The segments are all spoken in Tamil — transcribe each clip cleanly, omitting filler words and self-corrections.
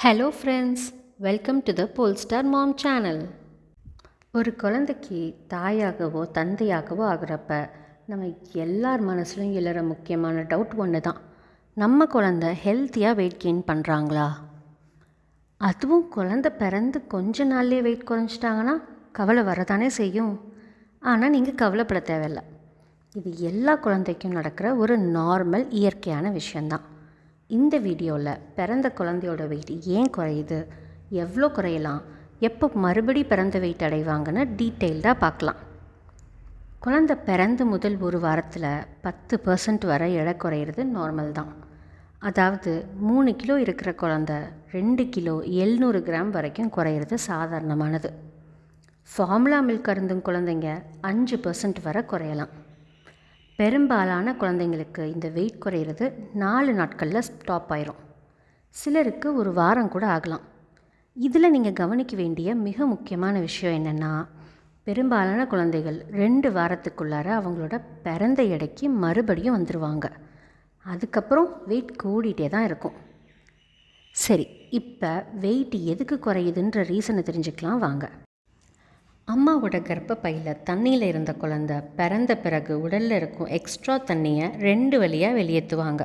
Hello friends, welcome to the Polestar mom channel. ஒரு குழந்தைக்கு தாயாகவோ தந்தையாகவோ ஆகிறப்ப நம்ம எல்லார் மனசுலையும் எழுற முக்கியமான டவுட் ஒன்று தான். நம்ம குழந்தை ஹெல்த்தியாக வெயிட் கெயின் பண்ணுறாங்களா? அதுவும் குழந்தை பிறந்து கொஞ்ச நாள்லேயே வெயிட் குறைஞ்சிட்டாங்கன்னா கவலை வரதானே செய்யும். ஆனால் நீங்கள் கவலைப்பட தேவையில்லை. இது எல்லா குழந்தைக்கும் நடக்கிற ஒரு நார்மல் இயற்கையான விஷயந்தான். இந்த வீடியோவில் பிறந்த குழந்தையோட வெயிட் ஏன் குறையுது, எவ்வளோ குறையலாம், எப்போ மறுபடி பிறந்த வெயிட் அடைவாங்கன்னு டீட்டெயில்டாக பார்க்கலாம். குழந்தை பிறந்து முதல் ஒரு வாரத்தில் 10% வரை எடை குறையிறது நார்மல் தான். அதாவது 3 கிலோ இருக்கிற குழந்தை 2 கிலோ 700 கிராம் வரைக்கும் குறையிறது சாதாரணமானது. ஃபார்முலா மில்க் அருந்தும் குழந்தைங்க 5% வரை குறையலாம். பெரும்பாலான குழந்தைங்களுக்கு இந்த வெயிட் குறையிறது 4 நாட்களில் ஸ்டாப் ஆயிரும். சிலருக்கு ஒரு வாரம் கூட ஆகலாம். இதில் நீங்கள் கவனிக்க வேண்டிய மிக முக்கியமான விஷயம் என்னென்னா, பெரும்பாலான குழந்தைகள் 2 வாரத்துக்குள்ளார அவங்களோட பிறந்த எடைக்கு மறுபடியும் வந்துடுவாங்க. அதுக்கப்புறம் வெயிட் கூடிகிட்டே தான் இருக்கும். சரி, இப்போ வெயிட் எதுக்கு குறையுதுன்ற ரீசனை தெரிஞ்சுக்கலாம் வாங்க. அம்மாவோட கர்ப்பப்பையில் தண்ணியில் இருந்த குழந்தை பிறந்த பிறகு உடலில் இருக்கும் எக்ஸ்ட்ரா தண்ணியை 2 வழியாக வெளியேற்றுவாங்க.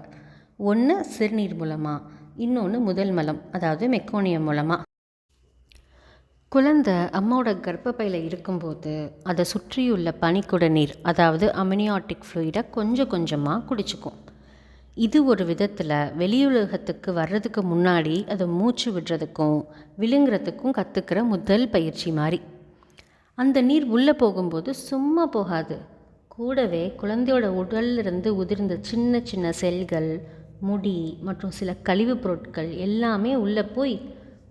ஒன்று சிறுநீர் மூலமாக, இன்னொன்று முதல் மலம், அதாவது மெக்கோனியம் மூலமாக. குழந்தை அம்மாவோட கர்ப்பப்பையில் இருக்கும்போது அதை சுற்றியுள்ள பனிக்குட நீர், அதாவது அமினியாட்டிக் ஃப்ளூயிடை கொஞ்சம் கொஞ்சமாக குடிச்சுக்கும். இது ஒரு விதத்தில் வெளியுலகத்துக்கு வர்றதுக்கு முன்னாடி அதை மூச்சு விடுறதுக்கும் விழுங்குறதுக்கும் கற்றுக்கிற முதல் பயிற்சி மாதிரி. அந்த நீர் உள்ளே போகும்போது சும்மா போகாது, கூடவே குழந்தையோட உடலிலிருந்து உதிர்ந்த சின்ன சின்ன செல்கள், முடி மற்றும் சில கழிவுப் பொருட்கள் எல்லாமே உள்ளே போய்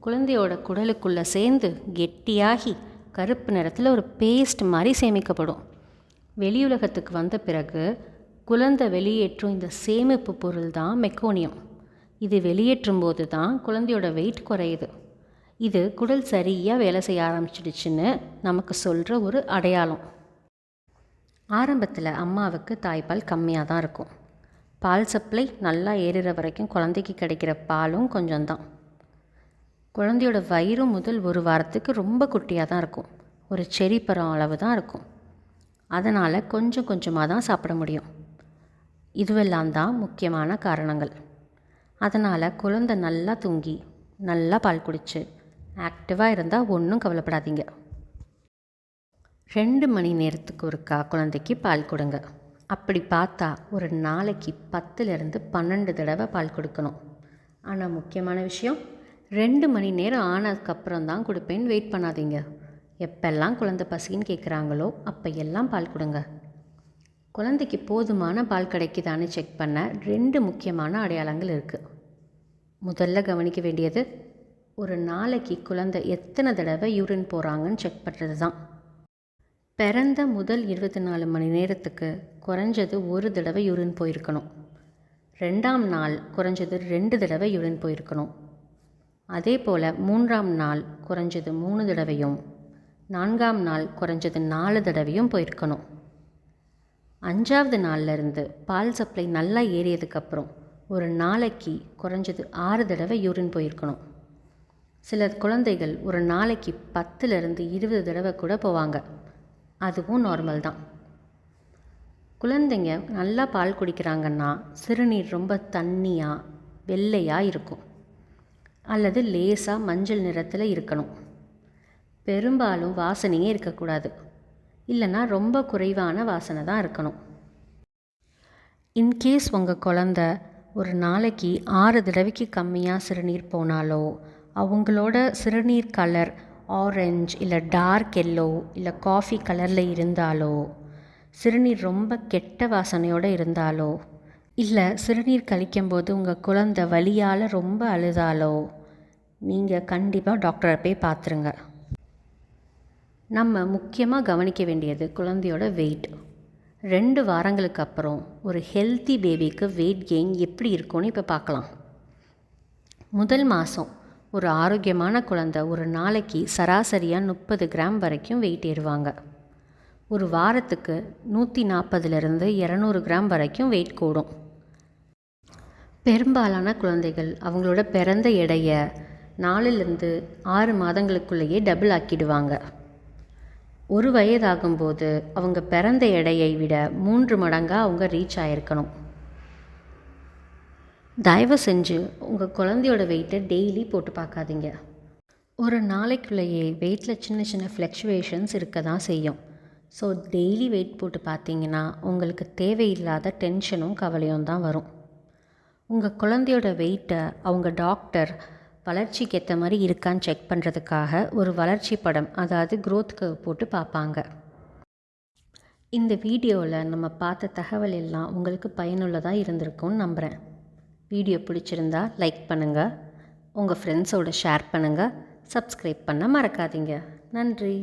குழந்தையோட குடலுக்குள்ளே சேர்ந்து கெட்டியாகி கருப்பு நிறத்தில் ஒரு பேஸ்ட் மாதிரி சேமிக்கப்படும். வெளியுலகத்துக்கு வந்த பிறகு குழந்தை வெளியேற்றும் இந்த சேமிப்பு பொருள் தான் மெக்கோனியம். இது வெளியேற்றும் போது தான் குழந்தையோட வெயிட் குறையுது. இது குடல் சரியாக வேலை செய்ய ஆரம்பிச்சிடுச்சுன்னு நமக்கு சொல்கிற ஒரு அடையாளம். ஆரம்பத்தில் அம்மாவுக்கு தாய்ப்பால் கம்மியாக தான் இருக்கும். பால் சப்ளை நல்லா ஏறுற வரைக்கும் குழந்தைக்கு கிடைக்கிற பாலும் கொஞ்சம் தான். குழந்தையோட வயிறும் முதல் ஒரு வாரத்துக்கு ரொம்ப குட்டியாக தான் இருக்கும். ஒரு செரி பழம் அளவு தான் இருக்கும். அதனால் கொஞ்சம் கொஞ்சமாக தான் சாப்பிட முடியும். இதுவெல்லாம் தான் முக்கியமான காரணங்கள். அதனால் குழந்தை நல்லா தூங்கி நல்லா பால் குடிச்சு ஆக்டிவாக இருந்தால் ஒன்றும் கவலைப்படாதீங்க. 2 மணி நேரத்துக்கு ஒருக்கா குழந்தைக்கு பால் கொடுங்க. அப்படி பார்த்தா ஒரு நாளைக்கு 10லேருந்து 12 தடவை பால் கொடுக்கணும். ஆனால் முக்கியமான விஷயம், 2 மணி நேரம் ஆனதுக்கப்புறம் தான் கொடுப்பேன்னு வெயிட் பண்ணாதீங்க. எப்பெல்லாம் குழந்தை பசின்னு கேட்குறாங்களோ அப்போ எல்லாம் பால் கொடுங்க. குழந்தைக்கு போதுமான பால் கிடைக்குதான்னு செக் பண்ண 2 முக்கியமான அடையாளங்கள் இருக்குது. முதல்ல கவனிக்க வேண்டியது, ஒரு நாளைக்கு குழந்தை எத்தனை தடவை யூரின் போகிறாங்கன்னு செக் பண்ணுறது தான். பிறந்த முதல் 24 மணி நேரத்துக்கு குறைஞ்சது 1 தடவை யூரின் போயிருக்கணும். 2ஆம் நாள் குறைஞ்சது 2 தடவை யூரின் போயிருக்கணும். அதே போல் 3ஆம் நாள் குறைஞ்சது 3 தடவையும் 4ஆம் நாள் குறைஞ்சது 4 தடவையும் போயிருக்கணும். 5ஆவது நாள்லேருந்து பால் சப்ளை நல்லா ஏறியதுக்கப்புறம் ஒரு நாளைக்கு குறைஞ்சது 6 தடவை யூரின் போயிருக்கணும். சில குழந்தைகள் ஒரு நாளைக்கு 10லேருந்து 20 தடவை கூட போவாங்க. அதுவும் நார்மல் தான். குழந்தைங்க நல்லா பால் குடிக்கிறாங்கன்னா சிறுநீர் ரொம்ப தண்ணியாக வெள்ளையாக இருக்கும், அல்லது லேசாக மஞ்சள் நிறத்தில் இருக்கணும். பெரும்பாலும் வாசனையே இருக்கக்கூடாது, இல்லைன்னா ரொம்ப குறைவான வாசனை தான் இருக்கணும். இன்கேஸ் உங்கள் குழந்த ஒரு நாளைக்கு 6 தடவைக்கு கம்மியாக சிறுநீர் போனாலோ, அவங்களோட சிறுநீர் கலர் ஆரஞ்சு இல்லை டார்க் எல்லோ இல்லை காஃபி கலரில் இருந்தாலோ, சிறுநீர் ரொம்ப கெட்ட வாசனையோடு இருந்தாலோ, இல்லை சிறுநீர் கழிக்கும்போது உங்கள் குழந்தை வலியால் ரொம்ப அழுதாலோ, நீங்கள் கண்டிப்பாக டாக்டரை போய் பார்த்துருங்க. நம்ம முக்கியமாக கவனிக்க வேண்டியது குழந்தையோட வெயிட். 2 வாரங்களுக்கு அப்புறம் ஒரு ஹெல்த்தி பேபிக்கு வெயிட் கெயின் எப்படி இருக்கும்னு இப்போ பார்க்கலாம். முதல் மாதம் ஒரு ஆரோக்கியமான குழந்தை ஒரு நாளைக்கு சராசரியாக 30 கிராம் வரைக்கும் வெயிட் ஏறுவாங்க. ஒரு வாரத்துக்கு 140லேருந்து 200 கிராம் வரைக்கும் வெயிட் கூடும். பெரும்பாலான குழந்தைகள் அவங்களோட பிறந்த எடையை 4லேருந்து 6 மாதங்களுக்குள்ளேயே டபுள் ஆக்கிடுவாங்க. 1 வயதாகும்போது அவங்க பிறந்த எடையை விட 3 மடங்காக அவங்க ரீச் ஆகிருக்கணும். தயவு செஞ்சு உங்கள் குழந்தையோட வெயிட்டை டெய்லி போட்டு பார்க்காதீங்க. ஒரு நாளைக்குள்ளேயே வெயிட்டில் சின்ன சின்ன ஃப்ளக்சுவேஷன்ஸ் இருக்க தான் செய்யும். ஸோ டெய்லி வெயிட் போட்டு பார்த்தீங்கன்னா உங்களுக்கு தேவையில்லாத டென்ஷனும் கவலையும் தான் வரும். உங்கள் குழந்தையோட வெயிட்டை அவங்க டாக்டர் வளர்ச்சிக்கு ஏற்ற மாதிரி இருக்கான்னு செக் பண்ணுறதுக்காக ஒரு வளர்ச்சி படம், அதாவது க்ரோத் கர்வ் போட்டு பார்ப்பாங்க. இந்த வீடியோவில் நம்ம பார்த்த தகவல் எல்லாம் உங்களுக்கு பயனுள்ளதாக இருந்திருக்கும்னு நம்புகிறேன். வீடியோ பிடிச்சிருந்தா லைக் பண்ணுங்கள், உங்கள் ஃப்ரெண்ட்ஸோடு ஷேர் பண்ணுங்கள், சப்ஸ்கிரைப் பண்ண மறக்காதீங்க. நன்றி.